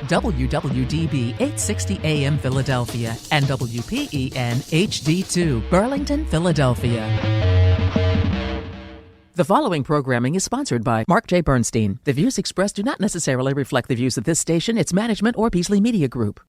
WWDB 860 AM Philadelphia and WPEN HD2 Burlington, Philadelphia. The following programming is sponsored by Marc J. Bernstein. The views expressed do not necessarily reflect the views of this station, its management, or Beasley Media Group.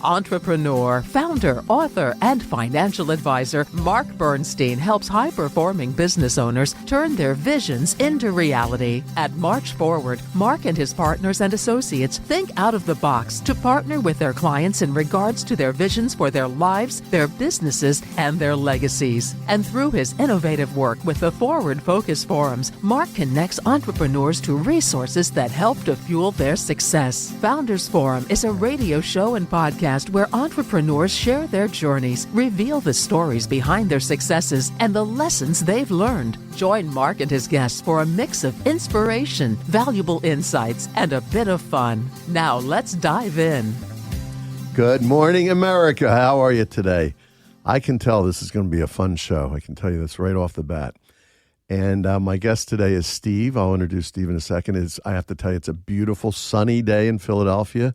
Entrepreneur, founder, author, and financial advisor, Marc Bernstein helps high-performing business owners turn their visions into reality. At March Forward, Marc and his partners and associates think out of the box to partner with their clients in regards to their visions for their lives, their businesses, and their legacies. And through his innovative work with the Forward Focus Forums, Marc connects entrepreneurs to resources that help to fuel their success. Founders Forum is a radio show and podcast where entrepreneurs share their journeys, reveal the stories behind their successes, and the lessons they've learned. Join Marc and his guests for a mix of inspiration, valuable insights, and a bit of fun. Now let's dive in. Good morning, America. How are you today? I can tell this is going to be a fun show. I can tell you this right off the bat. And my guest today is Steve. I'll introduce Steve in a second. I have to tell you, it's a beautiful, sunny day in Philadelphia,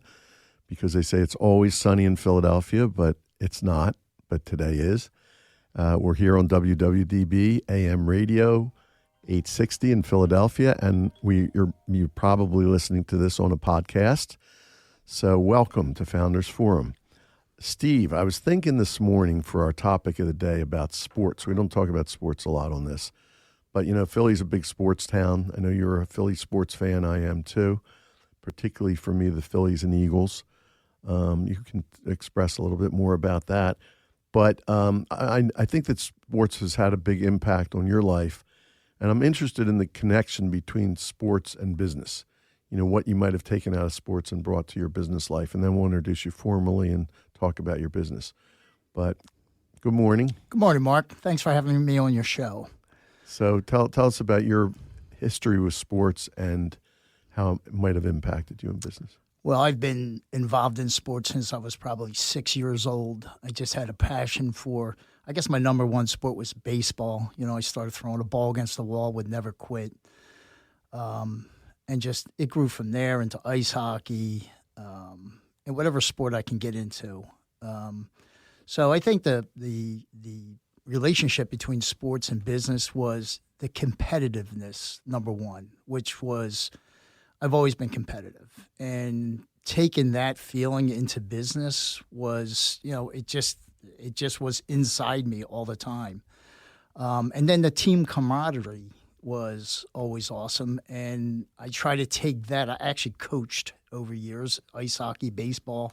because they say it's always sunny in Philadelphia, but it's not. But today is. We're here on WWDB AM Radio 860 in Philadelphia, and you're probably listening to this on a podcast. So welcome to Founders Forum. Steve, I was thinking this morning for our topic of the day about sports. We don't talk about sports a lot on this, but Philly's a big sports town. I know you're a Philly sports fan. I am too, particularly for me, the Phillies and Eagles. You can express a little bit more about that. But I think that sports has had a big impact on your life. And I'm interested in the connection between sports and business. What you might have taken out of sports and brought to your business life. And then we'll introduce you formally and talk about your business. But good morning. Good morning, Mark. Thanks for having me on your show. So tell us about your history with sports and how it might have impacted you in business. Well, I've been involved in sports since I was probably 6 years old. I just had a passion for, I guess my number one sport was baseball. I started throwing a ball against the wall, would never quit. And just, it grew from there into ice hockey, and whatever sport I can get into. So I think the relationship between sports and business was the competitiveness, number one, which was, I've always been competitive, and taking that feeling into business was, it just was inside me all the time. And then the team camaraderie was always awesome, and I try to take that. I actually coached over years, ice hockey, baseball,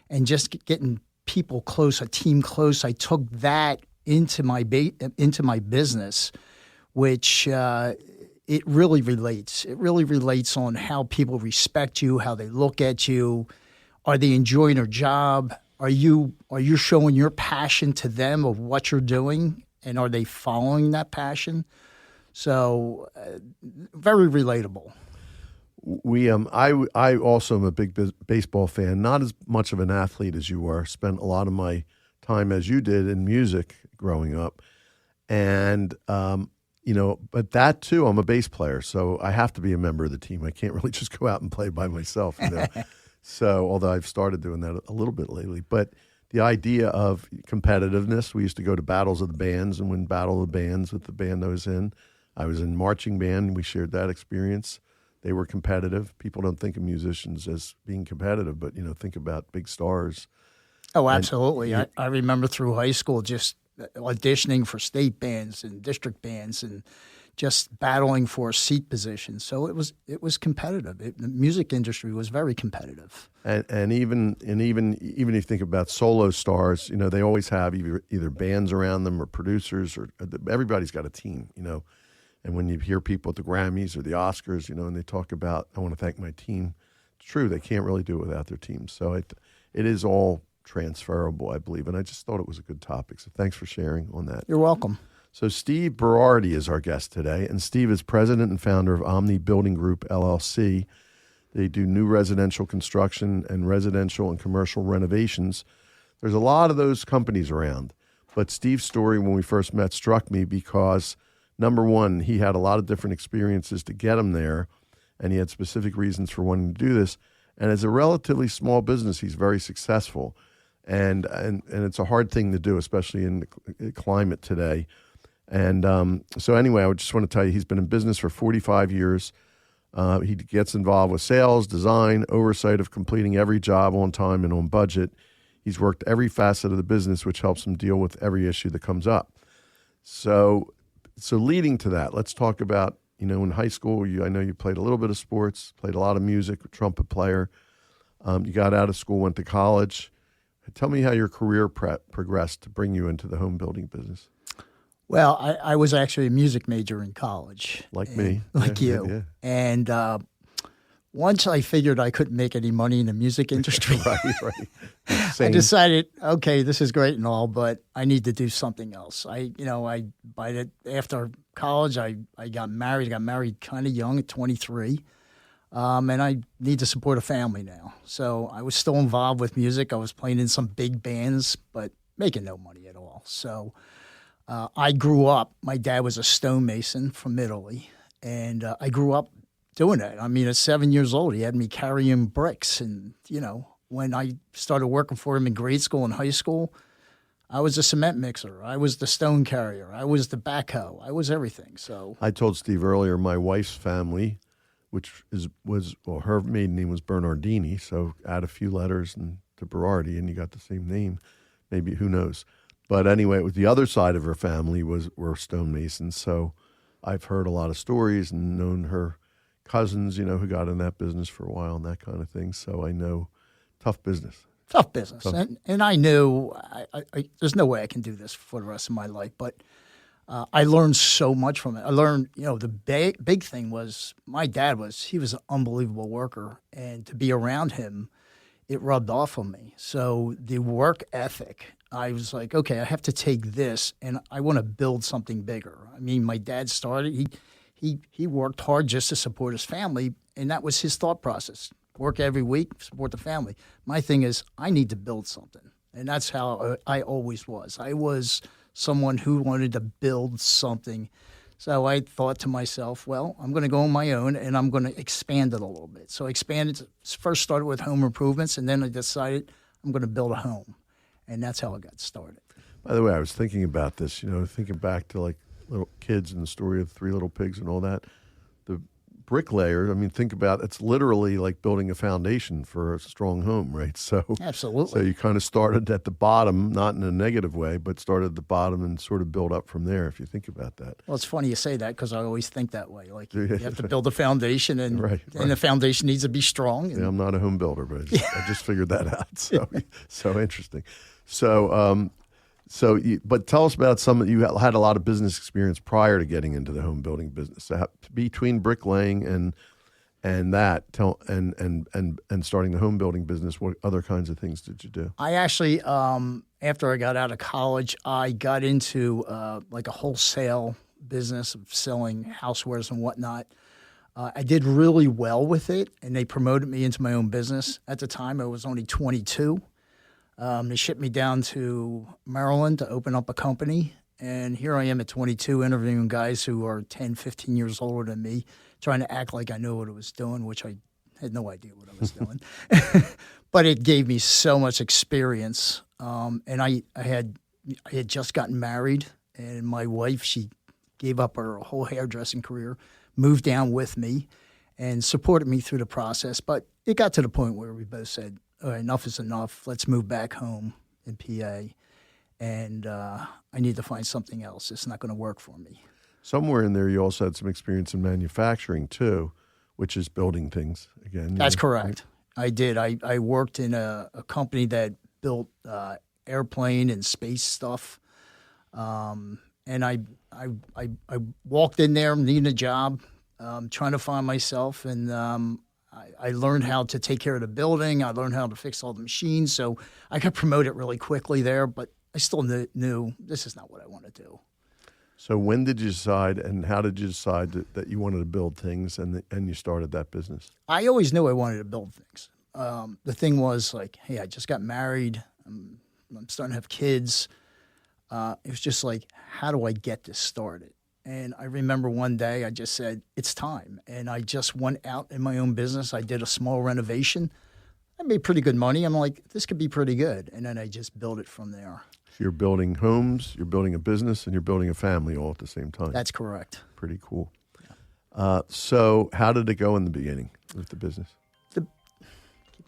and just getting people close, a team close. I took that into my business, which it really relates. It really relates on how people respect you, how they look at you. Are they enjoying their job? Are you showing your passion to them of what you're doing, and are they following that passion? So, very relatable. I also am a big baseball fan. Not as much of an athlete as you were. Spent a lot of my time, as you did, in music growing up, and but that too, I'm a bass player, so I have to be a member of the team. I can't really just go out and play by myself, So, although I've started doing that a little bit lately, but the idea of competitiveness, we used to go to battles of the bands and win battle of the bands with the band I was in. I was in marching band. We shared that experience. They were competitive. People don't think of musicians as being competitive, but, think about big stars. Oh, absolutely. I remember through high school just auditioning for state bands and district bands and just battling for a seat position. So it was competitive. The music industry was very competitive. And even if you think about solo stars, they always have either bands around them or producers, or everybody's got a team, And when you hear people at the Grammys or the Oscars, and they talk about, I want to thank my team, it's true, they can't really do it without their team. So it is all transferable, I believe, and I just thought it was a good topic. So thanks for sharing on that. You're welcome. So Steve Berardi is our guest today, and Steve is president and founder of Omni Building Group, LLC. They do new residential construction and residential and commercial renovations. There's a lot of those companies around, but Steve's story when we first met struck me because, number one, he had a lot of different experiences to get him there, and he had specific reasons for wanting to do this. And as a relatively small business, he's very successful. And it's a hard thing to do, especially in the climate today. And so anyway, I just want to tell you, he's been in business for 45 years. He gets involved with sales, design, oversight of completing every job on time and on budget. He's worked every facet of the business, which helps him deal with every issue that comes up. So leading to that, let's talk about, in high school, I know you played a little bit of sports, played a lot of music, trumpet player. You got out of school, went to college. Tell me how your career progressed to bring you into the home building business. Well, I was actually a music major in college. Like me. Like you. Yeah. And once I figured I couldn't make any money in the music industry, right. I decided, okay, this is great and all, but I need to do something else. After college, I got married. I got married kind of young at 23. And I need to support a family now. So I was still involved with music. I was playing in some big bands, but making no money at all. So I grew up, my dad was a stonemason from Italy, and I grew up doing that. I mean, at 7 years old, he had me carrying bricks. And, when I started working for him in grade school and high school, I was a cement mixer. I was the stone carrier. I was the backhoe. I was everything. So I told Steve earlier, my wife's family, which was her maiden name was Bernardini, so add a few letters to Berardi, and you got the same name. Maybe, who knows? But anyway, with the other side of her family were stonemasons. So I've heard a lot of stories and known her cousins, who got in that business for a while and that kind of thing. So I know tough business. Tough business. And I knew there's no way I can do this for the rest of my life, but I learned so much from it. I learned, the big thing was my dad he was an unbelievable worker, and to be around him, it rubbed off on me. So the work ethic, I was like, okay, I have to take this and I want to build something bigger. I mean, my dad started, he worked hard just to support his family, and that was his thought process. Work every week, support the family. My thing is, I need to build something. And that's how I always was. I was someone who wanted to build something. So I thought to myself, well, I'm going to go on my own and I'm going to expand it a little bit. So I expanded, first started with home improvements, and then I decided I'm going to build a home. And that's how I got started. By the way, I was thinking about this, thinking back to like little kids and the story of Three Little Pigs and all that. The bricklayer, think about it's literally like building a foundation for a strong home, right? So absolutely. So you kind of started at the bottom, not in a negative way, but started at the bottom and sort of build up from there, if you think about that. Well, it's funny you say that because I always think that way. Like you have to build a foundation, and right. And the foundation needs to be strong. Yeah, I'm not a home builder, but I just figured that out. So interesting. But tell us about you had a lot of business experience prior to getting into the home building business. So between bricklaying and starting the home building business, what other kinds of things did you do? I actually, after I got out of college, I got into like a wholesale business of selling housewares and whatnot. I did really well with it, and they promoted me into my own business. At the time, I was only 22. They shipped me down to Maryland to open up a company, and here I am at 22 interviewing guys who are 10, 15 years older than me, trying to act like I knew what I was doing, which I had no idea what I was doing. But it gave me so much experience, and I had just gotten married, and my wife, she gave up her whole hairdressing career, moved down with me, and supported me through the process. But it got to the point where we both said, all right, enough is enough. Let's move back home in PA, and I need to find something else. It's not going to work for me. Somewhere in there, you also had some experience in manufacturing too, which is building things again. That's correct. Right? I did. I worked in a company that built airplane and space stuff, and I walked in there needing a job, trying to find myself, and I learned how to take care of the building. I learned how to fix all the machines. So I got promoted really quickly there, but I still knew this is not what I want to do. So when did you decide, and how did you decide that you wanted to build things and you started that business? I always knew I wanted to build things. The thing was like, hey, I just got married. I'm starting to have kids. It was just like, how do I get this started? And I remember one day I just said, it's time. And I just went out in my own business. I did a small renovation. I made pretty good money. I'm like, this could be pretty good. And then I just built it from there. So you're building homes, you're building a business, and you're building a family all at the same time. That's correct. Pretty cool. Yeah. So how did it go in the beginning with the business? Keep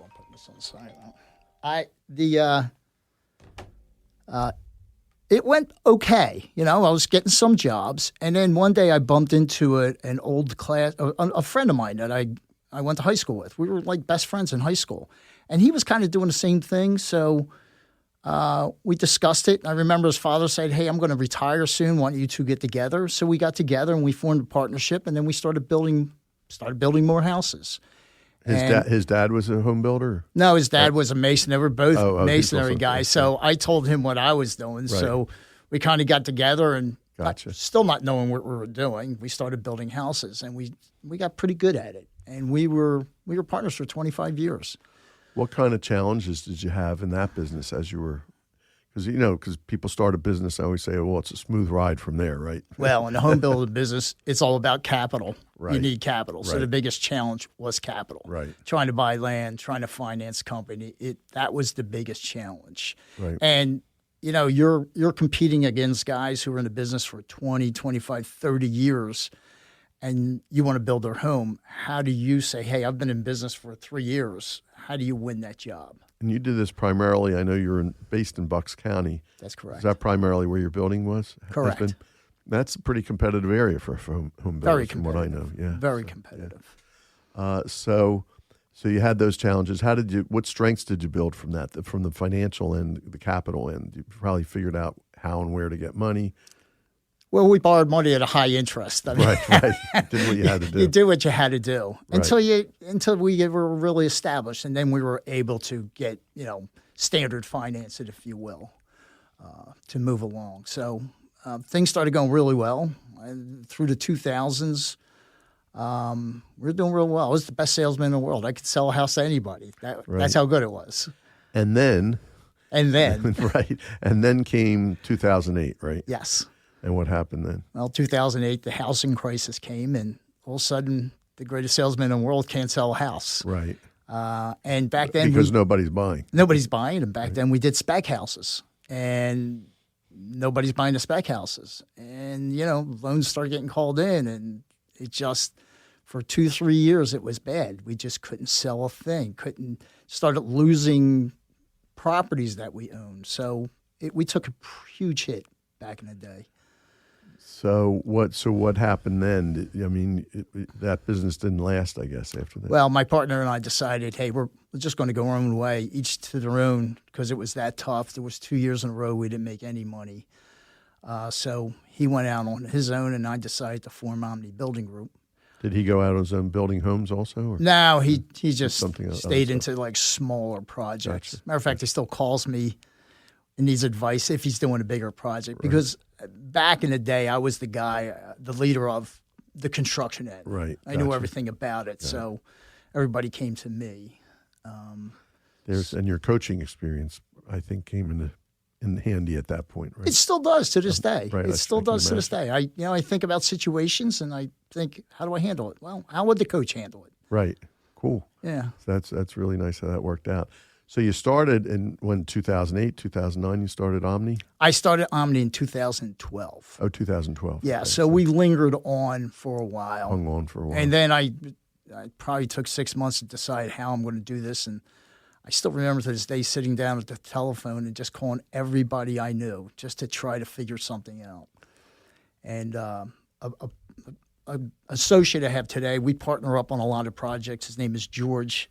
on putting this on silent. It went okay. I was getting some jobs. And then one day I bumped into an old class, a friend of mine that I went to high school with. We were like best friends in high school. And he was kind of doing the same thing. So we discussed it. I remember his father said, hey, I'm going to retire soon. Why don't you two get together? So we got together and we formed a partnership. And then we started building more houses. His dad was a home builder? No, his dad was a mason. They were both masonry also, guys. So I told him what I was doing. Right. So we kind of got together and still not knowing what we were doing. We started building houses and we got pretty good at it. And we were partners for 25 years. What kind of challenges did you have in that business as you were? Because people start a business, I always say, well, it's a smooth ride from there, right? Well, in the home building business, it's all about capital. Right. You need capital. So right. the biggest challenge was capital. Right. Trying to buy land, trying to finance a company, that was the biggest challenge. Right. And, you're competing against guys who are in the business for 20, 25, 30 years, and you want to build their home. How do you say, hey, I've been in business for 3 years. How do you win that job? And you did this primarily, I know you're based in Bucks County. That's correct. Is that primarily where your building was? Correct. That's a pretty competitive area for home builders, Very from what I know. Yeah. Very competitive. Yeah. So you had those challenges. What strengths did you build from that, from the financial end, the capital end? You probably figured out how and where to get money. Well, we borrowed money at a high interest. I mean, right. You did what you had to do. You did what you had to do right. until we were really established, and then we were able to get standard finance it, if you will, to move along. So things started going really well through the 2000s. We were doing real well. I was the best salesman in the world. I could sell a house to anybody. That's how good it was. And then right. And then came 2008, right? Yes. And what happened then? Well, 2008, the housing crisis came, and all of a sudden, the greatest salesman in the world can't sell a house. Right. And back then, because nobody's buying. Nobody's buying, and back then we did spec houses, and nobody's buying the spec houses. And loans started getting called in, and it just for 2-3 years it was bad. We just couldn't sell a thing. Started losing properties that we owned. So we took a huge hit back in the day. So what happened then? I mean, that business didn't last, I guess, after that. Well, my partner and I decided, hey, we're just going to go our own way, each to their own, because it was that tough. There was 2 years in a row we didn't make any money. So he went out on his own, and I decided to form Omni Building Group. Did he go out on his own building homes also? Or? No, he just stayed else. into like smaller projects. Gotcha. Matter of fact, he still calls me and needs advice if he's doing a bigger project. Because back in the day, I was the guy, the leader of the construction end. Right. I knew everything about it, so everybody came to me. And your coaching experience, I think, came in handy at that point, right? It still does to this day. Right, It still does to this day. I think about situations and I think, how do I handle it? Well, how would the coach handle it? Right. Cool. Yeah. So that's really nice how that worked out. So you started in 2008, 2009, you started Omni? I started Omni in 2012. Oh, 2012. Yeah, Okay. so we lingered on for a while. Hung on for a while. And then I probably took 6 months to decide how I'm going to do this. And I still remember to this day sitting down at the telephone and just calling everybody I knew just to try to figure something out. And an associate I have today, we partner up on a lot of projects. His name is George.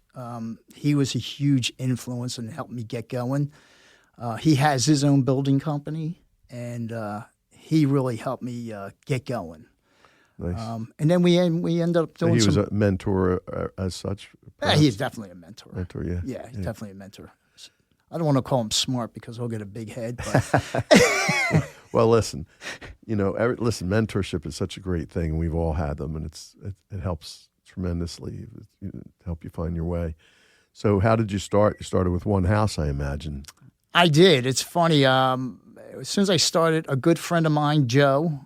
He was a huge influence and helped me get going. He has his own building company, and he really helped me get going. Nice. And then we ended up doing. So he was a mentor as such. Yeah, he's definitely a mentor. Mentor, yeah. Yeah, he's definitely a mentor. I don't want to call him smart because he'll get a big head. But well, listen, mentorship is such a great thing, and we've all had them, and it helps tremendously to help you find your way. So how did you start? You started with one house, I imagine. I did. It's funny. As soon as I started, a good friend of mine, Joe,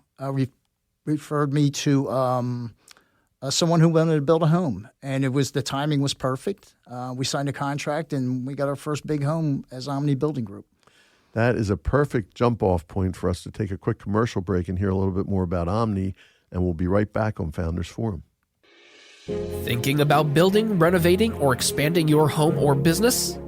referred me to a someone who wanted to build a home, and the timing was perfect. We signed a contract, and we got our first big home as Omni Building Group. That is a perfect jump-off point for us to take a quick commercial break and hear a little bit more about Omni, and we'll be right back on Founders Forum. Thinking about building, renovating, or expanding your home or business?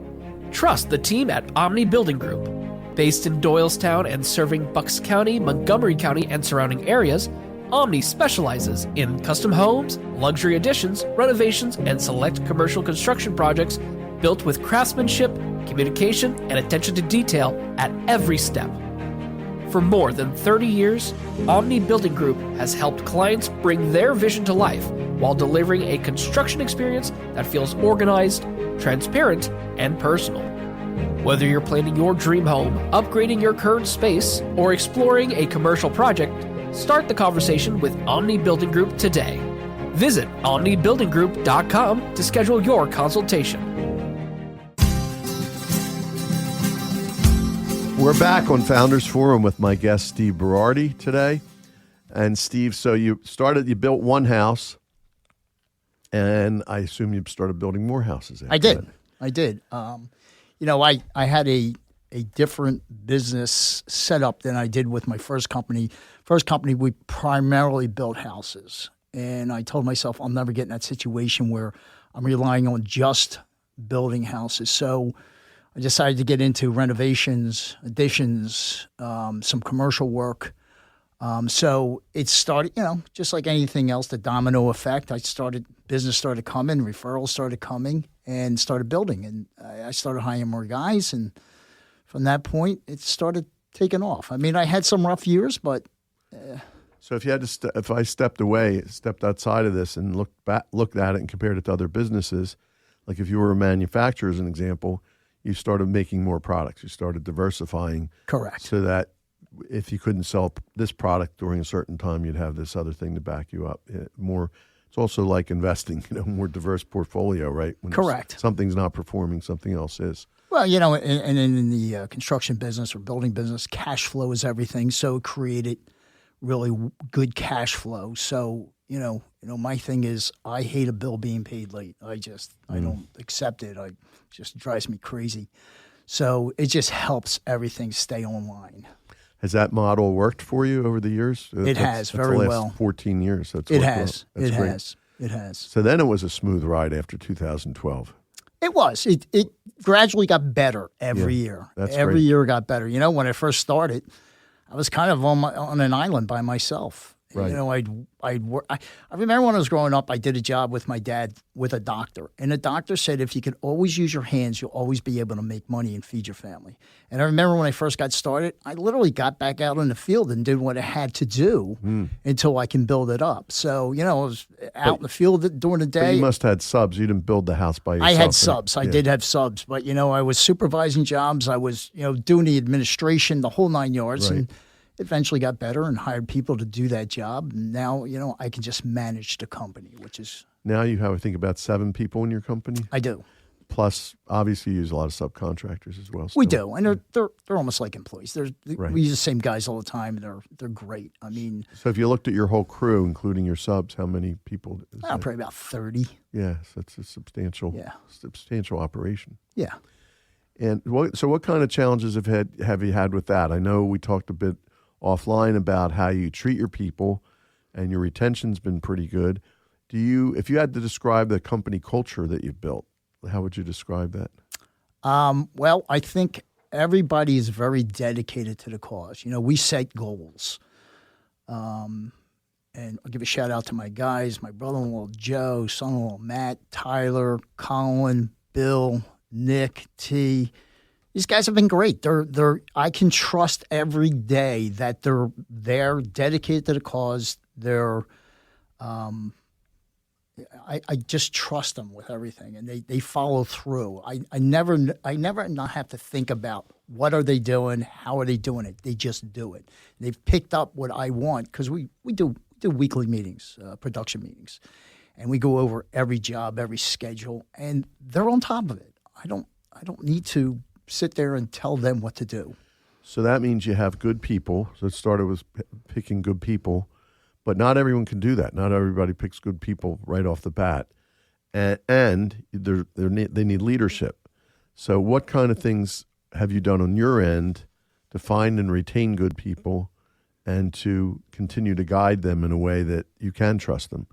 Trust the team at Omni Building Group. Based in Doylestown and serving Bucks County, Montgomery County, and surrounding areas, Omni specializes in custom homes, luxury additions, renovations, and select commercial construction projects built with craftsmanship, communication, and attention to detail at every step. For more than 30 years, Omni Building Group has helped clients bring their vision to life while delivering a construction experience that feels organized, transparent, and personal. Whether you're planning your dream home, upgrading your current space, or exploring a commercial project, start the conversation with Omni Building Group today. Visit omnibuildinggroup.com to schedule your consultation. We're back on Founders Forum with my guest, Steve Berardi, today. And Steve, so you built one house, and I assume you started building more houses after I did. that. I did. I had a different business setup than I did with my first company. First company, we primarily built houses. And I told myself I'll never get in that situation where I'm relying on just building houses. So I decided to get into renovations, additions, some commercial work. So it started, just like anything else, the domino effect. Business started coming, referrals started coming, and started building. And I started hiring more guys. And from that point, it started taking off. I mean, I had some rough years, but... So if you had to, if I stepped outside of this and looked at it and compared it to other businesses, like if you were a manufacturer, as an example, you started making more products. You started diversifying. Correct. So that if you couldn't sell this product during a certain time, you'd have this other thing to back you up. It's also like investing, more diverse portfolio, right? When Correct. Something's not performing, something else is. Well, and in the construction business or building business, cash flow is everything. So it created really good cash flow. So, my thing is I hate a bill being paid late. I don't accept it. It just drives me crazy. So it just helps everything stay online. Has that model worked for you over the years? It has very the last well. 14 years. It has. It has. So then it was a smooth ride after 2012. It was. It gradually got better every year. Every year it got better. When I first started, I was kind of on an island by myself. Right. I'd work. I remember when I was growing up, I did a job with my dad with a doctor. And the doctor said, if you could always use your hands, you'll always be able to make money and feed your family. And I remember when I first got started, I literally got back out in the field and did what I had to do until I can build it up. So, I was out in the field during the day. But you must have had subs. You didn't build the house by yourself. I had subs. I did have subs. But, I was supervising jobs. I was, doing the administration, the whole 9 yards. Right. And eventually got better and hired people to do that job. And now, I can just manage the company, which is... Now you have, I think, about 7 people in your company? I do. Plus, obviously, you use a lot of subcontractors as well. We do, and they're almost like employees. Right. We use the same guys all the time, and they're great. I mean... So if you looked at your whole crew, including your subs, how many people? Probably about 30. Yeah, so that's a substantial operation. Yeah. And what kind of challenges have you had with that? I know we talked a bit offline about how you treat your people, and your retention's been pretty good. If you had to describe the company culture that you've built, how would you describe that? Well, I think everybody is very dedicated to the cause. We set goals. And I'll give a shout out to my guys, my brother-in-law Joe, son-in-law Matt, Tyler, Colin, Bill, Nick, T. These guys have been great. I can trust every day that they're dedicated to the cause. I just trust them with everything, and they follow through. I never not have to think about what are they doing, how are they doing it. They just do it. They've picked up what I want because we do weekly meetings, production meetings, and we go over every job, every schedule, and they're on top of it. I don't need to sit there and tell them what to do. So that means you have good people. So it started with picking good people, But not everyone can do that. Not everybody picks good people right off the bat. And they need leadership. So what kind of things have you done on your end to find and retain good people and to continue to guide them in a way that you can trust them?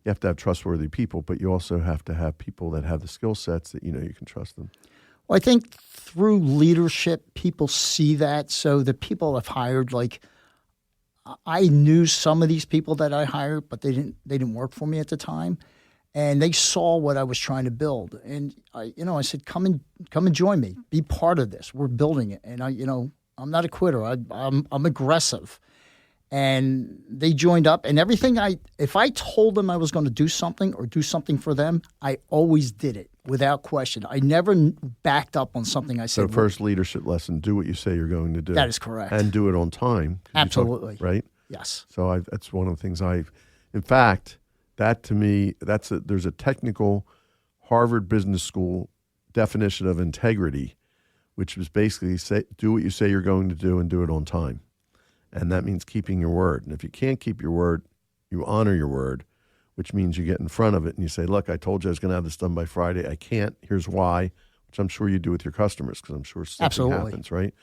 You have to have trustworthy people, but you also have to have people that have the skill sets that you know you can trust them. Well, I think through leadership, people see that. So the people I've hired, like I knew some of these people that I hired, but they didn't work for me at the time, and they saw what I was trying to build. And I said, come and join me, be part of this. We're building it, and I'm not a quitter. I'm aggressive. And they joined up, and if I told them I was going to do something or do something for them, I always did it without question. I never backed up on something I said. So first leadership lesson, do what you say you're going to do. That is correct. And do it on time. Absolutely. Right? Yes. So that's one of the things in fact, that to me, there's a technical Harvard Business School definition of integrity, which was basically do what you say you're going to do and do it on time. And that means keeping your word. And if you can't keep your word, you honor your word, which means you get in front of it and you say, look, I told you I was going to have this done by Friday. I can't. Here's why, which I'm sure you do with your customers because I'm sure something happens, right?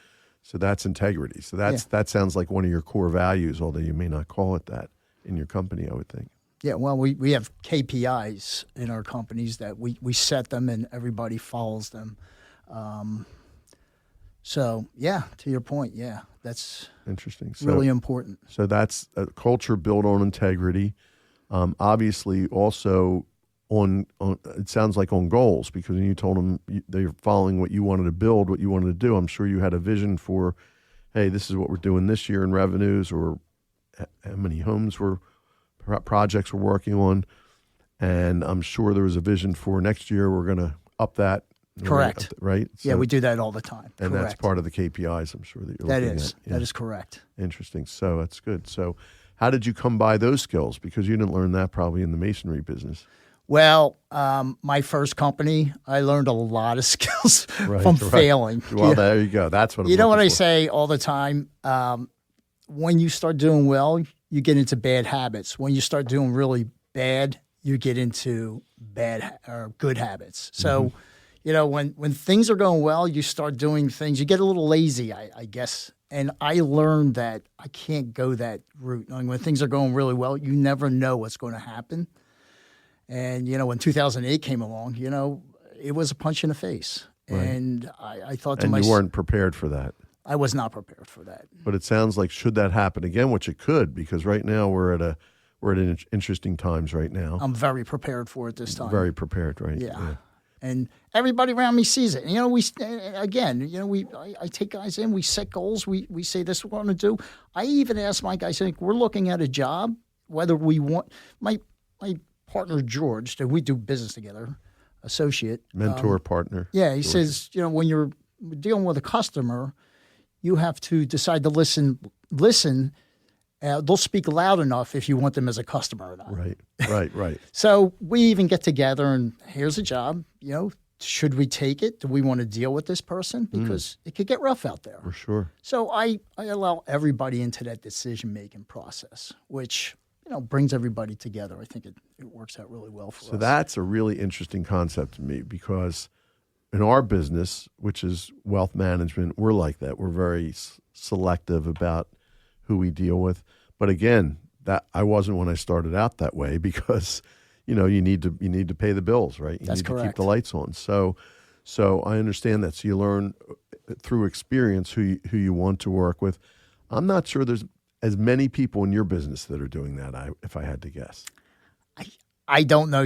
So that's integrity. So that sounds like one of your core values, although you may not call it that in your company, I would think. Yeah, well, we have KPIs in our companies that we set them and everybody follows them. So, yeah, to your point, yeah, that's interesting. Really important. So that's a culture built on integrity. Obviously, also on it sounds like on goals, because when you told them they're following what you wanted to build, what you wanted to do, I'm sure you had a vision for, hey, this is what we're doing this year in revenues, or how many homes projects we're working on. And I'm sure there was a vision for next year we're going to up that. Correct. Right? Yeah, we do that all the time. And correct. That's part of the KPIs, I'm sure, that you're looking at. Yeah. That is correct. Interesting. So that's good. So how did you come by those skills? Because you didn't learn that probably in the masonry business. Well, my first company, I learned a lot of skills from failing. Well, there you go. That's what I'm You know what I for. say all the time? When you start doing well, you get into bad habits. When you start doing really bad, you get into bad or good habits. So, when things are going well, you start doing things. You get a little lazy, I guess. And I learned that I can't go that route. When things are going really well, you never know what's going to happen. And, when 2008 came along, it was a punch in the face. Right. And I thought to myself. And you weren't prepared for that. I was not prepared for that. But it sounds like should that happen again, which it could, because right now we're at interesting times right now. I'm very prepared for it this time. Very prepared, right? Yeah. And everybody around me sees it. And, I take guys in, we set goals, we say this is what we're going to do. I even ask my guys, we're looking at a job, whether we want, my partner George, that we do business together, associate. Mentor, partner. Yeah, he says, when you're dealing with a customer, you have to decide to listen. They'll speak loud enough if you want them as a customer or not. Right. So we even get together and here's a job. Should we take it? Do we want to deal with this person? Because it could get rough out there. For sure. So I allow everybody into that decision-making process, which brings everybody together. I think it works out really well for us. So that's a really interesting concept to me, because in our business, which is wealth management, we're like that. We're very selective about who we deal with. But again, that I wasn't when I started out that way, because you need to pay the bills, right? You That's need correct. to keep the lights on. So I understand that. So you learn through experience who you want to work with. I'm not sure there's as many people in your business that are doing that, if I had to guess. I don't know.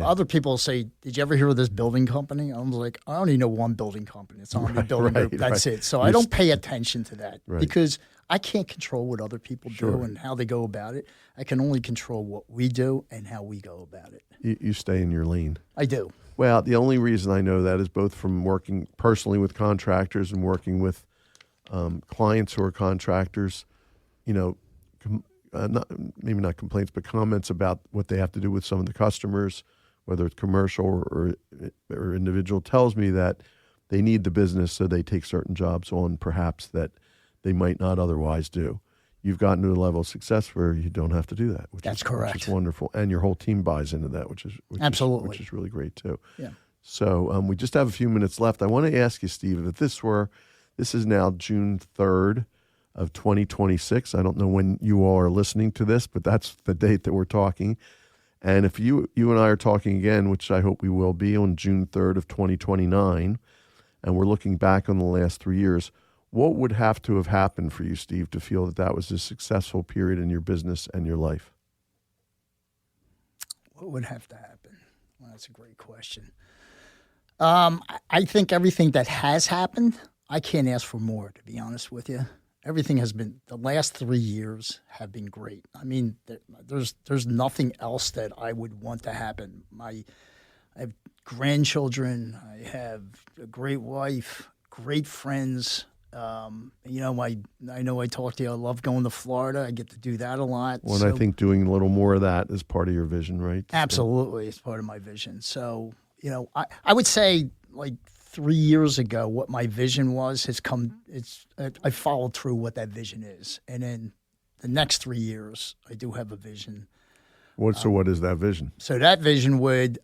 Other people say, did you ever hear of this building company? I'm like, I only know one building company. It's Omni Building Group. That's it. So I don't pay attention to that because I can't control what other people do and how they go about it. I can only control what we do and how we go about it. You stay in your lane. I do. Well, the only reason I know that is both from working personally with contractors and working with clients who are contractors, maybe not complaints, but comments about what they have to do with some of the customers, whether it's commercial or individual, tells me that they need the business, so they take certain jobs on perhaps that they might not otherwise do. you've gotten to a level of success where you don't have to do that. That's correct. Which is wonderful. And your whole team buys into that, which Absolutely. which is really great too. Yeah. So we just have a few minutes left. I want to ask you, Steve, if this is now June 3rd of 2026. I don't know when you all are listening to this, but that's the date that we're talking. And if you and I are talking again, which I hope we will be on June 3rd of 2029, and we're looking back on the last 3 years, what would have to have happened for you, Steve, to feel that that was a successful period in your business and your life? What would have to happen? Well, that's a great question. I think everything that has happened, I can't ask for more, to be honest with you. Everything has been, the last 3 years have been great. I mean, there's nothing else that I would want to happen. I have grandchildren. I have a great wife, great friends. I know I talked to you. I love going to Florida. I get to do that a lot. Well, and I think doing a little more of that is part of your vision, right? Absolutely. It's part of my vision. So, I would say like 3 years ago, what my vision was has come. I followed through what that vision is. And then the next 3 years, I do have a vision. So what is that vision? So that vision would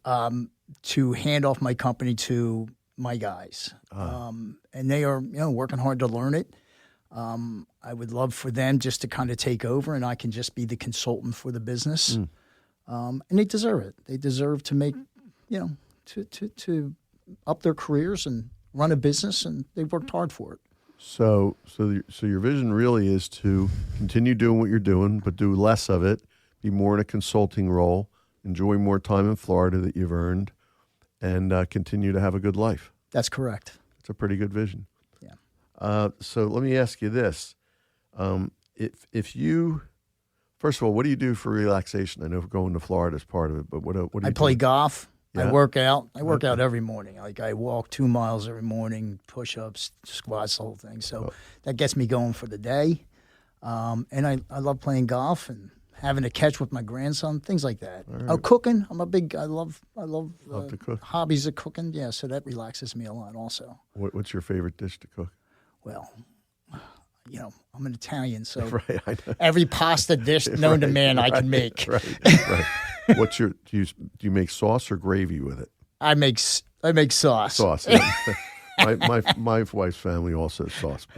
to hand off my company to my guys. And they are, working hard to learn it. I would love for them just to kind of take over, and I can just be the consultant for the business. And they deserve it. They deserve to make, to up their careers and run a business, and they've worked hard for it. So your vision really is to continue doing what you're doing, but do less of it, be more in a consulting role, enjoy more time in Florida that you've earned, and continue to have a good life. That's correct. It's a pretty good vision. Yeah. So let me ask you this. If you, first of all, what do you do for relaxation? I know going to Florida is part of it, but what do you do? I play golf. Yeah. I work out. I work out every morning. Like I walk 2 miles every morning, push-ups, squats, the whole thing. So that gets me going for the day. And I love playing golf and having a catch with my grandson, things like that. Right. Oh, cooking. I love to cook. Hobbies of cooking. Yeah, so that relaxes me a lot also. What's your favorite dish to cook? Well, I'm an Italian, so right, I know. Every pasta dish known to man I can make. Right. Do you make sauce or gravy with it? I make sauce. Sauce. Yeah. my wife's family also sauce,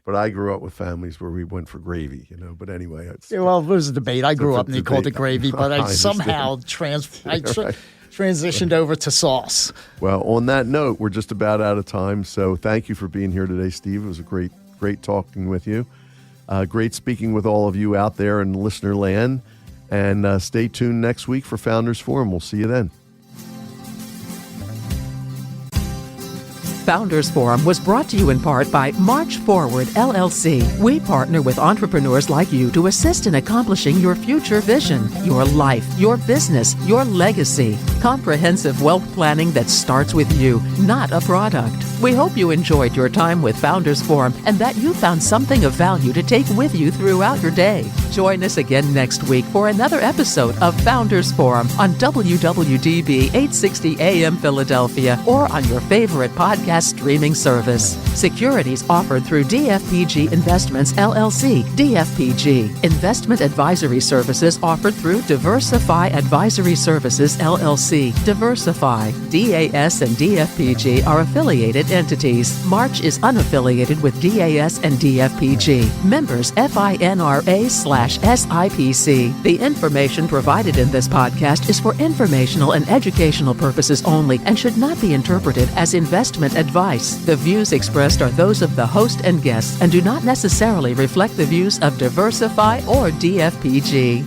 but I grew up with families where we went for gravy, But anyway, well, it was a debate. I grew up and they called it gravy, but I somehow transitioned over to sauce. Well, on that note, we're just about out of time. So thank you for being here today, Steve. It was a great talking with you. Great speaking with all of you out there in listener land. And stay tuned next week for Founders Forum. We'll see you then. Founders Forum was brought to you in part by March Forward, LLC. We partner with entrepreneurs like you to assist in accomplishing your future vision, your life, your business, your legacy. Comprehensive wealth planning that starts with you, not a product. We hope you enjoyed your time with Founders Forum and that you found something of value to take with you throughout your day. Join us again next week for another episode of Founders Forum on WWDB 860 AM Philadelphia or on your favorite podcast streaming service. Securities offered through DFPG Investments, LLC. DFPG. Investment advisory services offered through Diversify Advisory Services, LLC. Diversify. DAS and DFPG are affiliated entities. March is unaffiliated with DAS and DFPG. Members FINRA/SIPC. The information provided in this podcast is for informational and educational purposes only and should not be interpreted as investment advice. The views expressed are those of the host and guests and do not necessarily reflect the views of Diversify or DFPG.